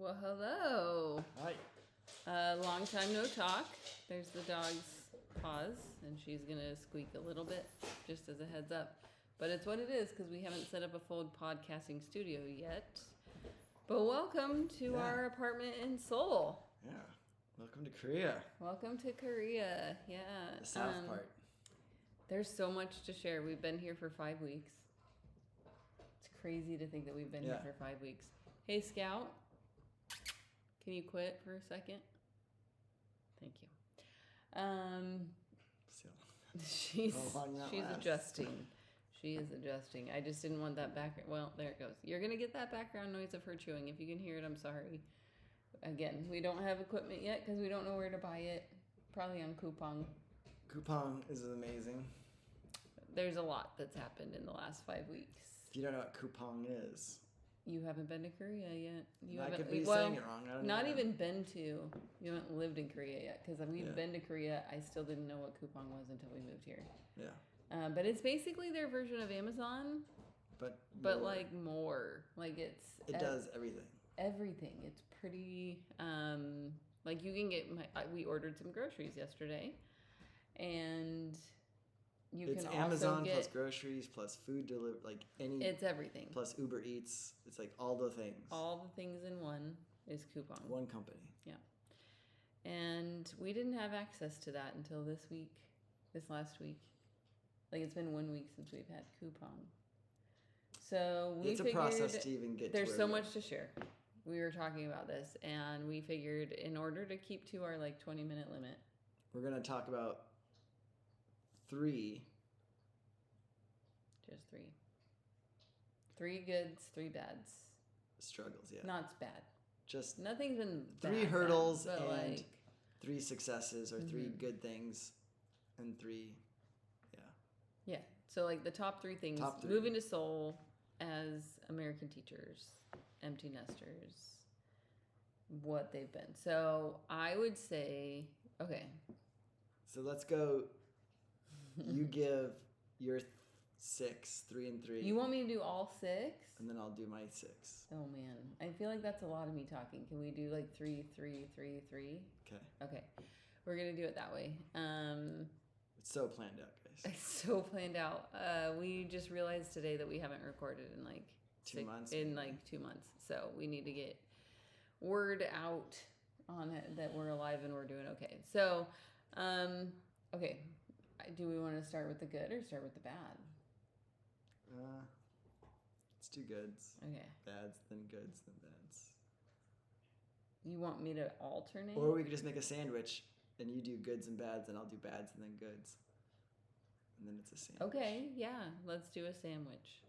Well, hello. Hi. Long time no talk. There's the dog's paws, and she's gonna squeak a little bit, just as a heads up. But it's what it is, because we haven't set up a full podcasting studio yet. But welcome to our apartment in Seoul. Yeah. Welcome to Korea. Welcome to Korea. Yeah. The south part. There's so much to share. We've been here for 5 weeks. It's crazy to think that we've been here for 5 weeks. Hey, Scout. Can you quit for a second? Thank you. She's adjusting. She is adjusting. I just didn't want that background. Well, there it goes. You're going to get that background noise of her chewing. If you can hear it, I'm sorry. Again, we don't have equipment yet because we don't know where to buy it. Probably on Coupang. Coupang is amazing. There's a lot that's happened in the last 5 weeks. If you don't know what Coupang is. You haven't been to Korea yet. I could be saying it wrong. I don't not know. even been to. You haven't lived in Korea yet. Because we've been to Korea. I still didn't know what Coupang was until we moved here. Yeah. But it's basically their version of Amazon. But more. like more. Like it does everything. Everything. It's pretty. Like you can get. We ordered some groceries yesterday. And it's Amazon plus groceries plus food delivery, It's everything. Plus Uber Eats. It's like all the things. All the things in one is Coupang. One company. Yeah. And we didn't have access to that until this last week. Like it's been 1 week since we've had Coupang. So we figured... It's a process to even get there's so much to share. We were talking about this and we figured in order to keep to our 20-minute limit. We're going to talk about 3. Just 3. 3 goods, 3 bads. Struggles, yeah. Not bad. Just nothing's been 3 hurdles bad, and 3 successes or 3 good things and 3, yeah. So the top 3 things. Moving to Seoul as American teachers, empty nesters, what they've been. So I would say, okay. So let's go. You give your 6, 3 and 3. You want me to do all 6? And then I'll do my 6. Oh man, I feel like that's a lot of me talking. Can we do 3, 3, 3, 3? Okay. We're gonna do it that way. It's so planned out, guys. It's so planned out. We just realized today that we haven't recorded in 2 months. In 2 months, so we need to get word out on it that we're alive and we're doing okay. So, okay. Do we want to start with the good or start with the bad? Let's do goods. Okay. Bads, then goods, then bads. You want me to alternate? Or we could just make a sandwich, and you do goods and bads, and I'll do bads and then goods. And then it's a sandwich. Okay, yeah. Let's do a sandwich.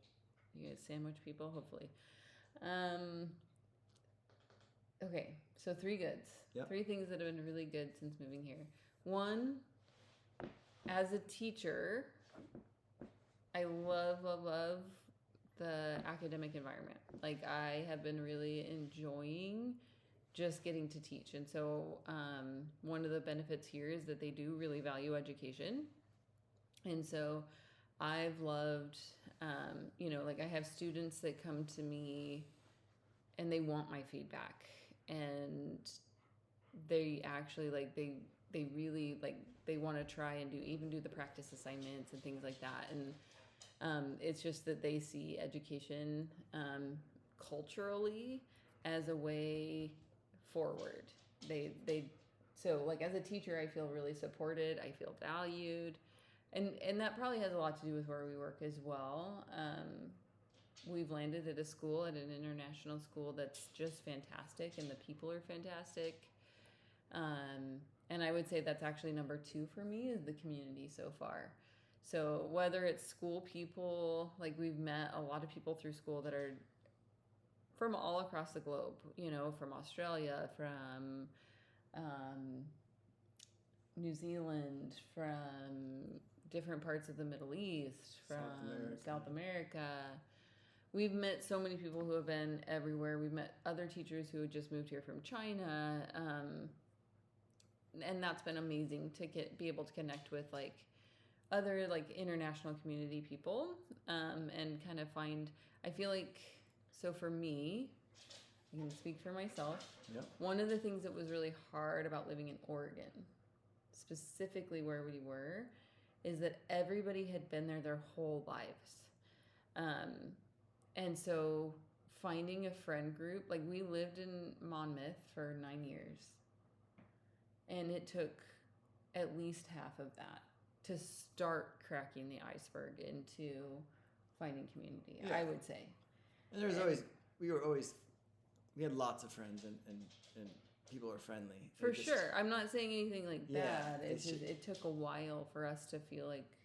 You guys sandwich people, hopefully. Okay, so 3 goods. Yep. 3 things that have been really good since moving here. 1, as a teacher, I love the academic environment. I have been really enjoying just getting to teach. And so one of the benefits here is that they do really value education. And so I've loved, I have students that come to me and they want my feedback. And they actually, they really, they want to try and do the practice assignments and things like that. And it's just that they see education culturally as a way forward. So as a teacher, I feel really supported. I feel valued. And that probably has a lot to do with where we work as well. We've landed at an international school that's just fantastic, and the people are fantastic. And I would say that's actually number 2 for me is the community so far. So whether it's school people, we've met a lot of people through school that are from all across the globe, from Australia, from New Zealand, from different parts of the Middle East, from South America. We've met so many people who have been everywhere. We've met other teachers who had just moved here from China. And that's been amazing to be able to connect with other international community people and kind of find, I feel so for me, I can speak for myself. Yep. One of the things that was really hard about living in Oregon, specifically where we were, is that everybody had been there their whole lives. And so finding a friend group, like we lived in Monmouth for 9 years, and it took at least half of that to start cracking the iceberg into finding community, Yeah. I would say. And there was we had lots of friends and people were friendly. For sure. I'm not saying anything like bad. it's just, It took a while for us to feel like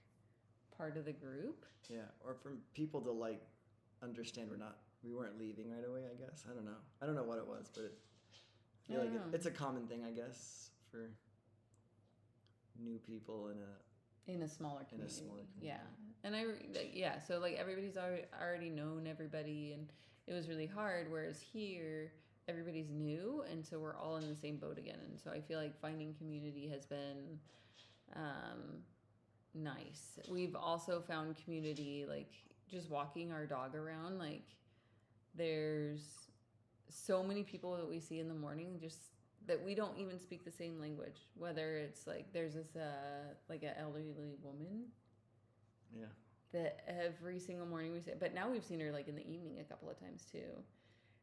part of the group. Yeah, or for people to like understand we weren't leaving right away, I guess. I don't know what it was, but I feel like it's a common thing, I guess, for new people in a smaller community. Yeah. And so like everybody's already known everybody, and it was really hard, whereas here everybody's new, and so we're all in the same boat again. And so I feel like finding community has been nice. We've also found community like just walking our dog around. Like there's so many people that we see in the morning just that we don't even speak the same language, whether it's like there's this like an elderly woman that every single morning we say, but now we've seen her like in the evening a couple of times too,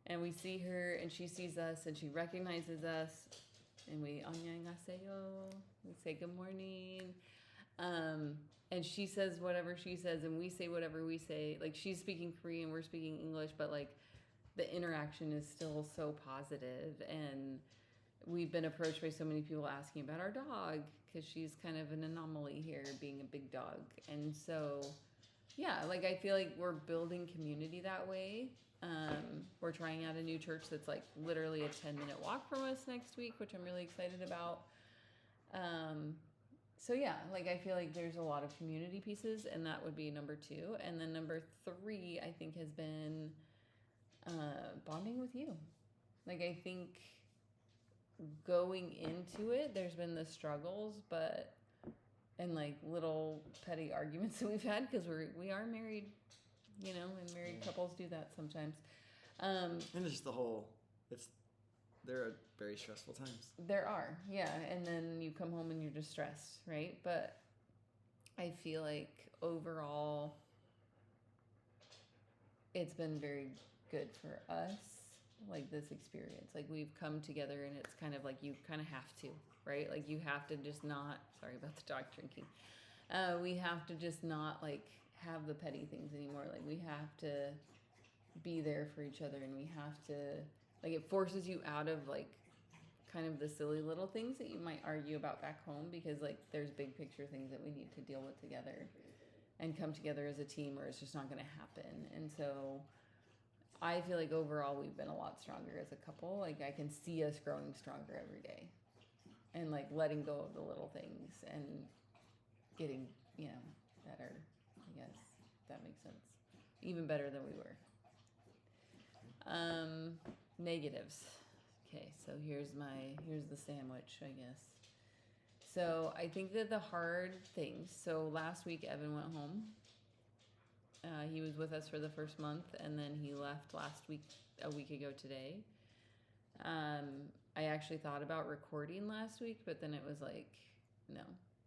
and we see her and she sees us and she recognizes us, and we annyeonghaseyo, we say good morning, and she says whatever she says and we say whatever we say. Like she's speaking Korean, we're speaking English, but like the interaction is still so positive. And we've been approached by so many people asking about our dog because she's kind of an anomaly here, being a big dog. And so, yeah, like I feel like we're building community that way. We're trying out a new church that's like literally a 10-minute walk from us next week, which I'm really excited about. So yeah, like I feel like there's a lot of community pieces, and that would be number 2. And then number 3, I think, has been bonding with you. Like I think going into it, there's been the struggles, and like little petty arguments that we've had because we are married, and married couples do that sometimes. And it's there are very stressful times. There are, yeah, and then you come home and you're just stressed, right? But I feel like overall, it's been very good for us. Like this experience, like we've come together, and it's kind of like you kind of have to, right? Like you have to just not, sorry about the dog drinking, we have to just not like have the petty things anymore. Like we have to be there for each other, and we have to, like, it forces you out of like kind of the silly little things that you might argue about back home, because like there's big picture things that we need to deal with together and come together as a team, or it's just not going to happen. And so I feel like overall we've been a lot stronger as a couple. Like I can see us growing stronger every day, and like letting go of the little things and getting, better, I guess, if that makes sense. Even better than we were. Negatives. Okay, so here's the sandwich, I guess. So I think that the hard things, so last week Evan went home. He was with us for the first month, and then he left a week ago today. I actually thought about recording last week, but then it was like, no,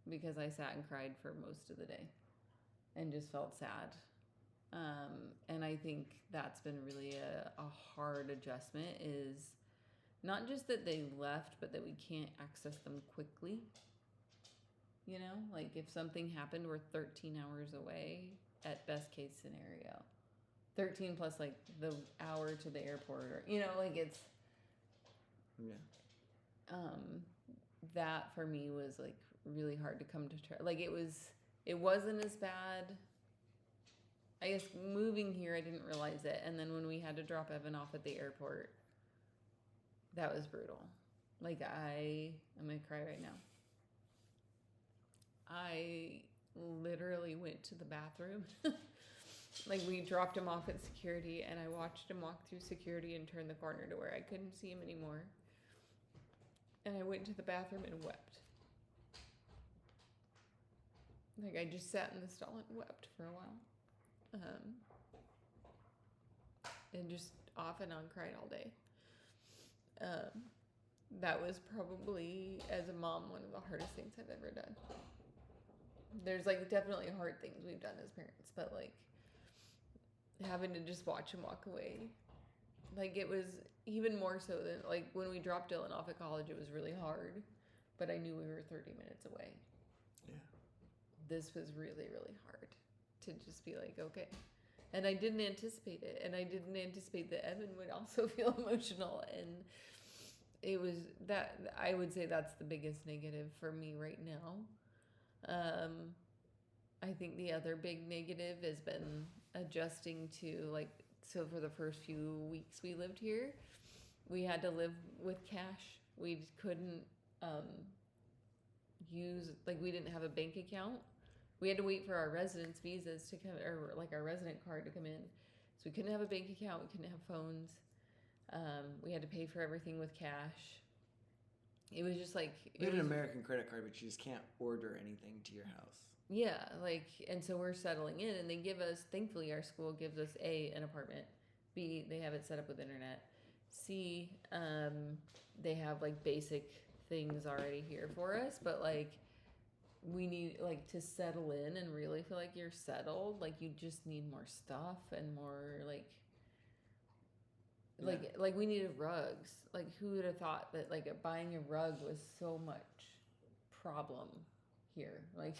because I sat and cried for most of the day and just felt sad. And I think that's been really a hard adjustment, is not just that they left, but that we can't access them quickly. Like if something happened, we're 13 hours away at best case scenario. 13 plus like the hour to the airport, or like it's that for me was like really hard to come to terms. Like it wasn't as bad. I guess moving here I didn't realize it, and then when we had to drop Evan off at the airport, that was brutal. Like I'm gonna cry right now. I literally went to the bathroom. Like we dropped him off at security, and I watched him walk through security and turn the corner to where I couldn't see him anymore. And I went to the bathroom and wept. Like I just sat in the stall and wept for a while. And just off and on cried all day. that was probably, as a mom, one of the hardest things I've ever done. There's like definitely hard things we've done as parents, but like having to just watch him walk away, like it was even more so than like when we dropped Dylan off at college, it was really hard, but I knew we were 30 minutes away. Yeah. This was really, really hard to just be like, okay. And I didn't anticipate it. And I didn't anticipate that Evan would also feel emotional. And it was that, I would say that's the biggest negative for me right now. I think the other big negative has been adjusting to like, so for the first few weeks we lived here, we had to live with cash. We couldn't use, like we didn't have a bank account. We had to wait for our residence visas to come, or like our resident card to come in. So we couldn't have a bank account. We couldn't have phones. We had to pay for everything with cash. It was just like... We had an American credit card, but you just can't order anything to your house. Yeah, like, and so we're settling in, and they give us, thankfully our school gives us A, an apartment, B, they have it set up with internet, C, they have like basic things already here for us, but like we need like to settle in and really feel like you're settled, like you just need more stuff and more like we needed rugs. Like who would have thought that like buying a rug was so much problem here? Like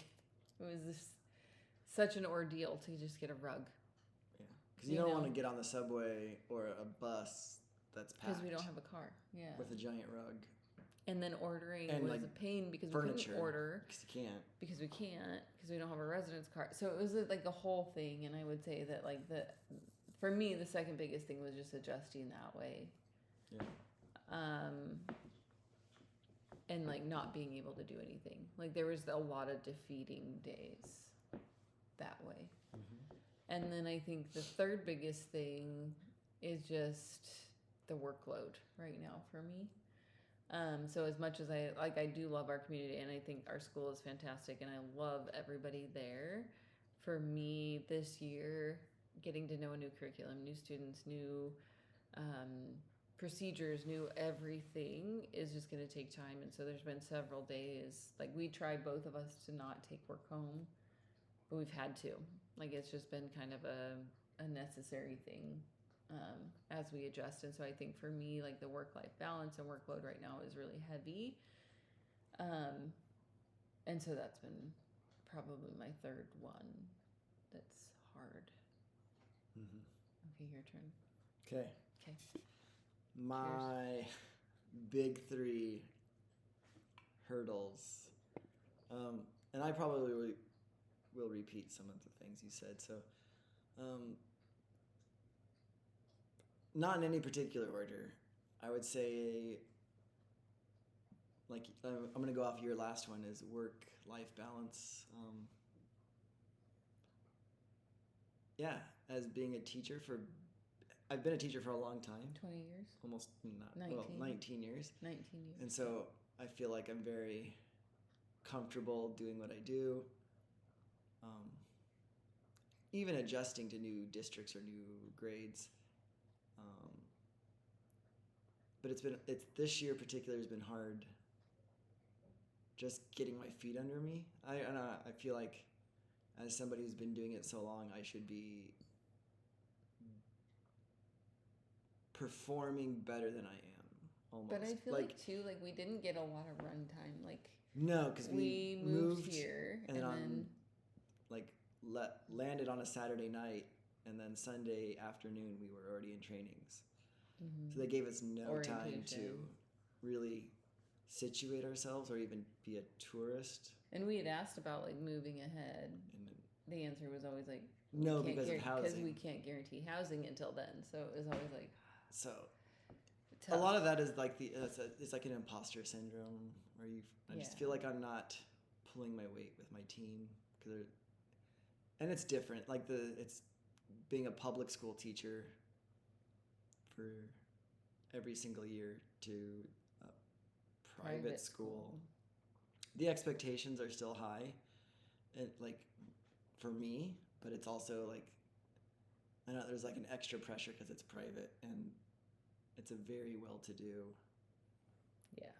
it was just such an ordeal to just get a rug. Yeah, because you don't want to get on the subway or a bus that's packed. Because we don't have a car. Yeah. With a giant rug. And then ordering and was like a pain because furniture, we couldn't order. Because you can't. Because we can't. Because we don't have a residence card. So it was like the whole thing. And I would say that like for me, the second biggest thing was just adjusting that way. Yeah. And like not being able to do anything. Like there was a lot of defeating days that way. Mm-hmm. And then I think the third biggest thing is just the workload right now for me. So as much as I do love our community and I think our school is fantastic and I love everybody there, for me this year, getting to know a new curriculum, new students, new procedures, new everything is just going to take time. And so there's been several days, like we tried both of us to not take work home, but we've had to. Like it's just been kind of a necessary thing. As we adjust. And so I think for me, like the work-life balance and workload right now is really heavy. And so that's been probably my third one that's hard. Mm-hmm. Okay, your turn. Okay. Okay. My big three hurdles. And I probably will repeat some of the things you said. So, not in any particular order. I would say, like, I'm going to go off your last one, is work-life balance. Yeah, as being a teacher I've been a teacher for a long time. 20 years? Almost, not, 19. well, 19 years. 19 years. And so I feel like I'm very comfortable doing what I do. Even adjusting to new districts or new grades. But it's this year in particular has been hard. Just getting my feet under me. I feel like as somebody who's been doing it so long, I should be performing better than I am. Almost. But I feel like too, like we didn't get a lot of run time. Like no, because we moved here and then like landed on a Saturday night, and then Sunday afternoon we were already in trainings. Mm-hmm. So they gave us no time to really situate ourselves or even be a tourist. And we had asked about like moving ahead. And the answer was always like, no, because of housing. Because we can't guarantee housing until then. So it was always like, so tough. A lot of that is like it's like an imposter syndrome where I just feel like I'm not pulling my weight with my team and it's different. Like it's being a public school teacher for every single year to a private school. The expectations are still high, and like for me, but it's also like I know there's like an extra pressure because it's private and it's a very well-to-do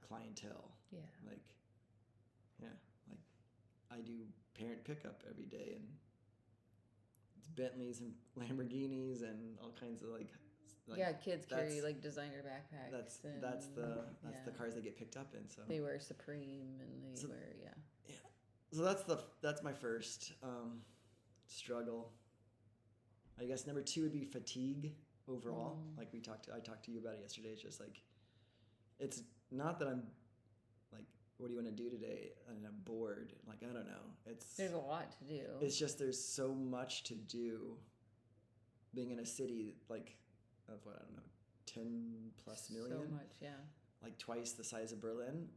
clientele. Yeah. Like, yeah, like I do parent pickup every day, and it's Bentleys and Lamborghinis and all kinds of like yeah, kids carry like designer backpacks. That's the cars they get picked up in. So they wear Supreme and they wear yeah. So that's my first struggle. I guess number 2 would be fatigue overall. Like I talked to you about it yesterday. It's just like, it's not that I'm like, what do you want to do today? And I'm bored. Like, I don't know. There's a lot to do. It's just there's so much to do. Being in a city like of what, I don't know, 10 plus million. So much, yeah. Like twice the size of Berlin.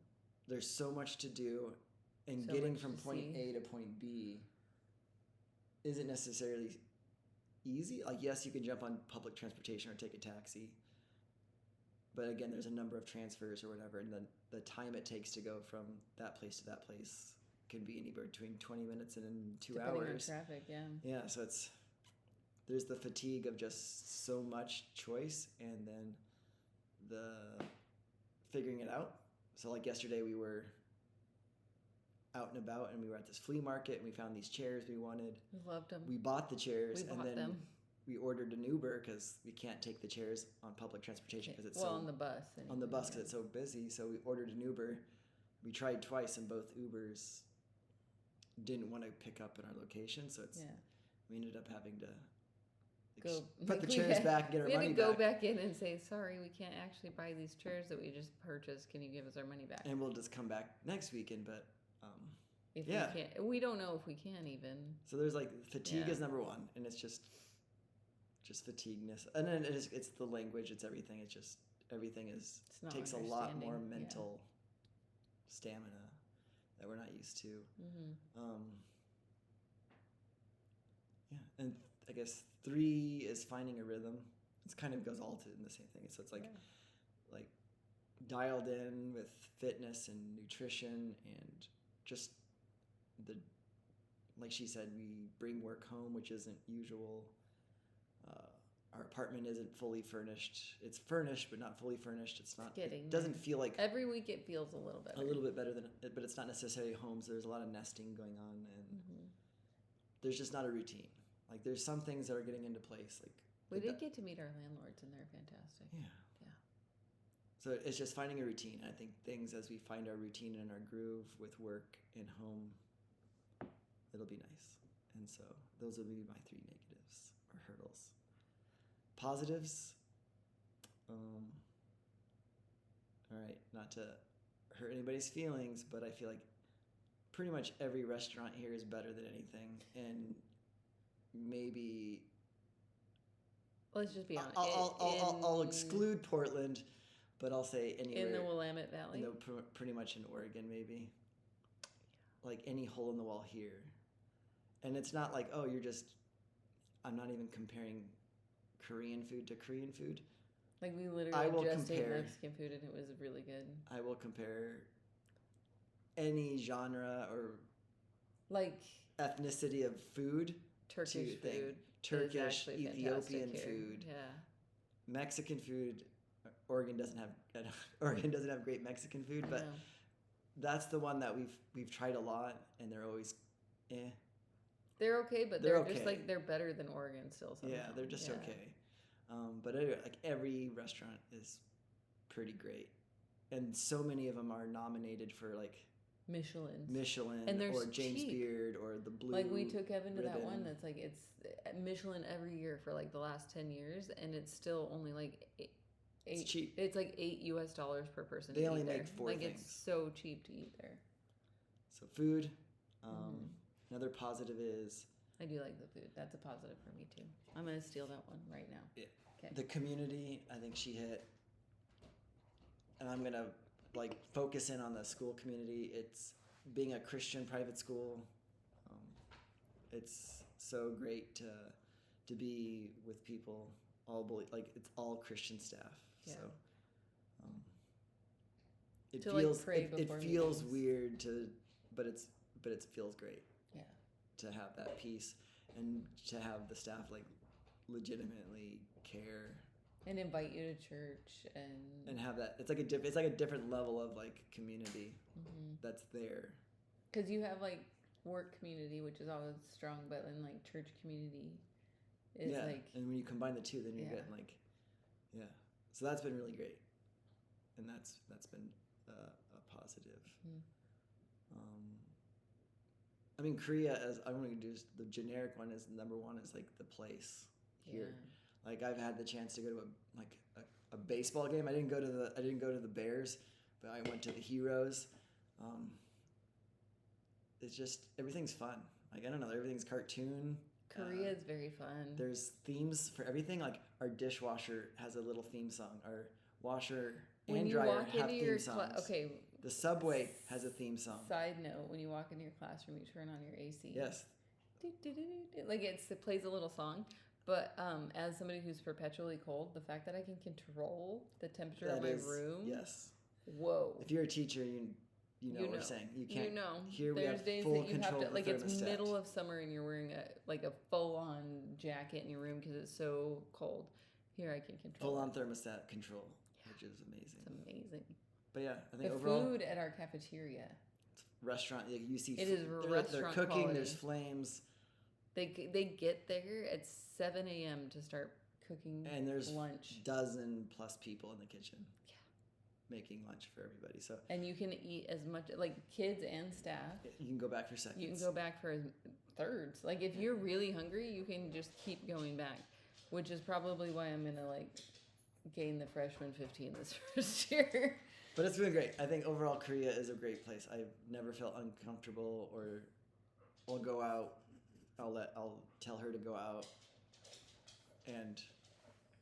There's so much to do, and getting from point A to point B isn't necessarily easy. Like, yes, you can jump on public transportation or take a taxi, but again, there's a number of transfers or whatever, and then the time it takes to go from that place to that place can be anywhere between 20 minutes and 2 Depending hours. on traffic, yeah. Yeah, so there's the fatigue of just so much choice, and then the figuring it out. So like yesterday we were out and about, and we were at this flea market, and we found these chairs we wanted. We loved them. We bought the chairs, and then we ordered an Uber because we can't take the chairs on public transportation because it's on the bus. On the bus because it's so busy. So we ordered an Uber. We tried twice, and both Ubers didn't want to pick up in our location. So we ended up having to put the chairs back and get our money back. We had to go back in and say, sorry, we can't actually buy these chairs that we just purchased. Can you give us our money back? And we'll just come back next weekend, but if we can't, we don't know if we can even. So there's like fatigue is number 1, and it's just fatigueness, and then it's the language, it's everything. It's just everything takes a lot more mental stamina that we're not used to. And I guess 3 is finding a rhythm. It kind of goes all in the same thing. So it's like dialed in with fitness and nutrition, and just like she said, we bring work home, which isn't usual. Our apartment isn't fully furnished. It's furnished, but not fully furnished. It doesn't feel like every week. It feels a little better. A little bit better but it's not necessarily homes. There's a lot of nesting going on, and there's just not a routine. Like, there's some things that are getting into place. Like, we did get to meet our landlords, and they're fantastic. Yeah. So it's just finding a routine. I think things, as we find our routine and our groove with work and home, it'll be nice. And so those will be my 3 negatives or hurdles. Positives, all right, not to hurt anybody's feelings, but I feel like pretty much every restaurant here is better than anything, and maybe let's just be honest. I'll exclude Portland, but I'll say anywhere in the Willamette Valley. Pretty much in Oregon, maybe. Like any hole in the wall here, and it's not like, oh, I'm not even comparing Korean food to Korean food. Like, we literally just ate Mexican food, and it was really good. I will compare any genre or like ethnicity of food. Turkish food. Turkish, Ethiopian food. Yeah. Mexican food. Oregon doesn't have great Mexican food, but that's the one that we've tried a lot, and they're always They're okay, but they're just like, they're better than Oregon still somehow. Yeah, they're just okay. But anyway, like, every restaurant is pretty great, and so many of them are nominated for like Michelin, and or James Beard or the Blue. Like, we took Evan to Ribbon. that one that's like, it's Michelin every year for like the last 10 years, and it's still only like it's cheap. It's like $8 per person. They only make 4 things. Like, it's so cheap to eat there. So food. Another positive is, I do like the food. That's a positive for me too. I'm gonna steal that one right now. Yeah. Okay. The community, I think she hit, and I'm gonna like focus in on the school community. It's being a Christian private school. It's so great to be with people like it's all Christian staff. Yeah. So it feels weird but it feels great. Yeah. To have that peace and to have the staff like legitimately care And invite you to church and have that. It's like a different level of like community that's there. Because you have like work community, which is always strong, but then like church community is like. And when you combine the two, then you're getting like, So that's been really great, and that's been a positive. I mean, Korea, as I'm going to do, the generic one is number one is like the place here. Yeah. Like I've had the chance to go to a baseball game. I didn't go to the Bears, but I went to the Heroes. It's just everything's fun. Like I don't know, everything's cartoon. Korea is very fun. There's themes for everything. Like our dishwasher has a little theme song. Our washer and dryer have theme songs. Okay. The subway has a theme song. Side note: when you walk into your classroom, you turn on your AC. Yes. Like it plays a little song. But as somebody who's perpetually cold, the fact that I can control the temperature of my room. Yes. Whoa. If you're a teacher, you know what we're saying. You can't. You know. Here we There's have days full that you control have to, like, it's thermostat. middle of summer and you're wearing a full-on jacket in your room because it's so cold. Here I can control. Full-on thermostat control, which is amazing. It's amazing. But yeah, I think the overall, food at our cafeteria. Restaurant, you see. It is restaurant They're cooking. quality. There's flames. They get there at 7 a.m. to start cooking. And there's lunch. dozen plus people in the kitchen. Making lunch for everybody. So and you can eat as much, like kids and staff. You can go back for seconds. You can go back for thirds. Like if you're really hungry, you can just keep going back, which is probably why I'm gonna like gain the freshman 15 this first year. But it's been great. I think overall Korea is a great place. I've never felt uncomfortable or I'll go out. I'll tell her to go out. And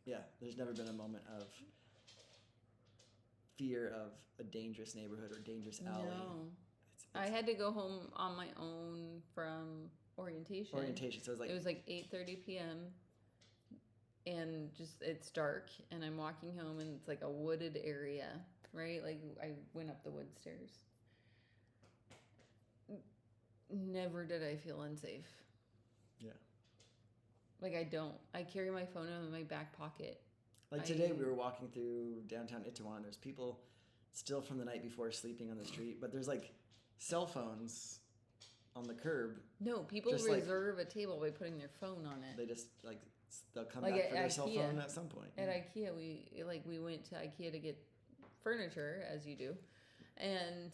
yeah, there's never been a moment of fear of a dangerous neighborhood or dangerous alley. No. I had to go home on my own from orientation. So it was like 8:30 p.m. and just it's dark and I'm walking home and it's like a wooded area, right? Like I went up the wood stairs. Never did I feel unsafe. Yeah. Like I carry my phone in my back pocket. Like today we were walking through downtown Itaewon. There's people still from the night before sleeping on the street, but there's like cell phones on the curb. No, people reserve a table by putting their phone on it. They just they'll come back for their cell phone at some point. At IKEA, we went to IKEA to get furniture, as you do, and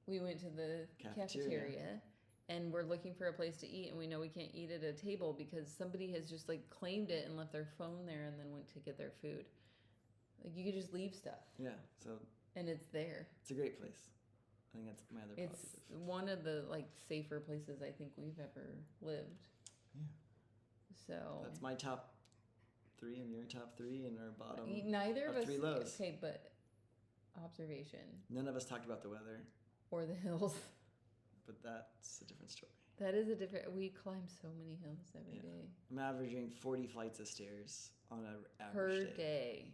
we went to the cafeteria. And we're looking for a place to eat, and we know we can't eat at a table because somebody has just like claimed it and left their phone there, and then went to get their food. Like you could just leave stuff. Yeah. So. And it's there. It's a great place. I think that's my other positive. It's one of the like safer places I think we've ever lived. Yeah. So. That's my top 3 and your top 3 and our bottom. Neither of us. 3 lows. Okay, but observation. None of us talked about the weather. Or the hills. But that's a different story. That is a different. We climb so many hills every day. I'm averaging 40 flights of stairs on an per average day.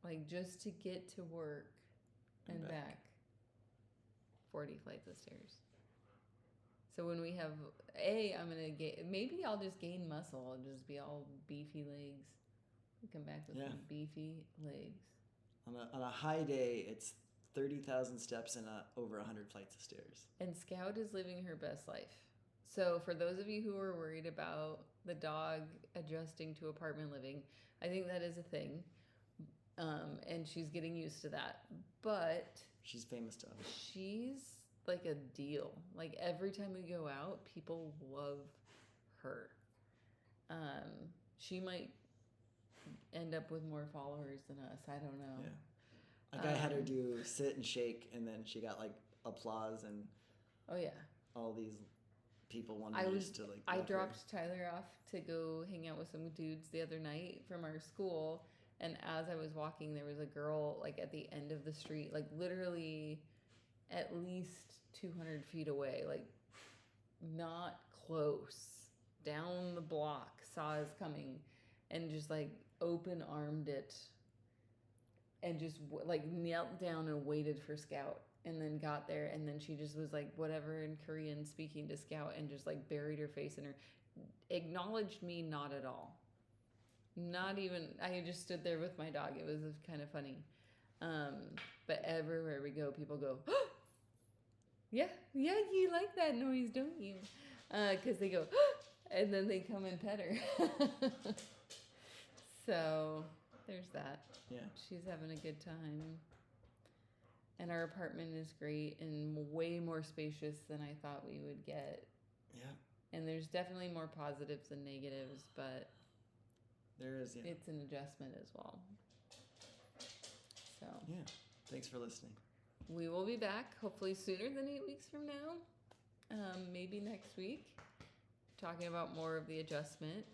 Like just to get to work and back. 40 flights of stairs. So when we have I'm gonna maybe I'll just gain muscle. I'll just be all beefy legs. Come back with some beefy legs. On a high day, it's 30,000 steps and over 100 flights of stairs. And Scout is living her best life. So for those of you who are worried about the dog adjusting to apartment living, I think that is a thing. And she's getting used to that. But she's famous dog. She's like a deal. Like every time we go out, people love her. She might end up with more followers than us. I don't know. Yeah. Like I had her do sit and shake, and then she got like applause and all these people wanted to like. I dropped Tyler off to go hang out with some dudes the other night from our school, and as I was walking, there was a girl like at the end of the street, like literally at least 200 feet away, like not close, down the block, saw us coming, and just like open armed it. And just like knelt down and waited for Scout, and then got there, and then she just was like whatever in Korean speaking to Scout, and just like buried her face in her, acknowledged me not at all. Not even, I just stood there with my dog. It was kind of funny. But everywhere we go, people go, oh, yeah, you like that noise, don't you? Because they go, oh, and then they come and pet her. So there's that. Yeah. She's having a good time. And our apartment is great and way more spacious than I thought we would get. Yeah. And there's definitely more positives than negatives, but there is, yeah. It's an adjustment as well. So yeah, thanks for listening. We will be back hopefully sooner than 8 weeks from now. Maybe next week, talking about more of the adjustment.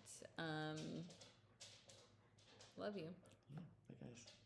Love you. Yeah, bye guys.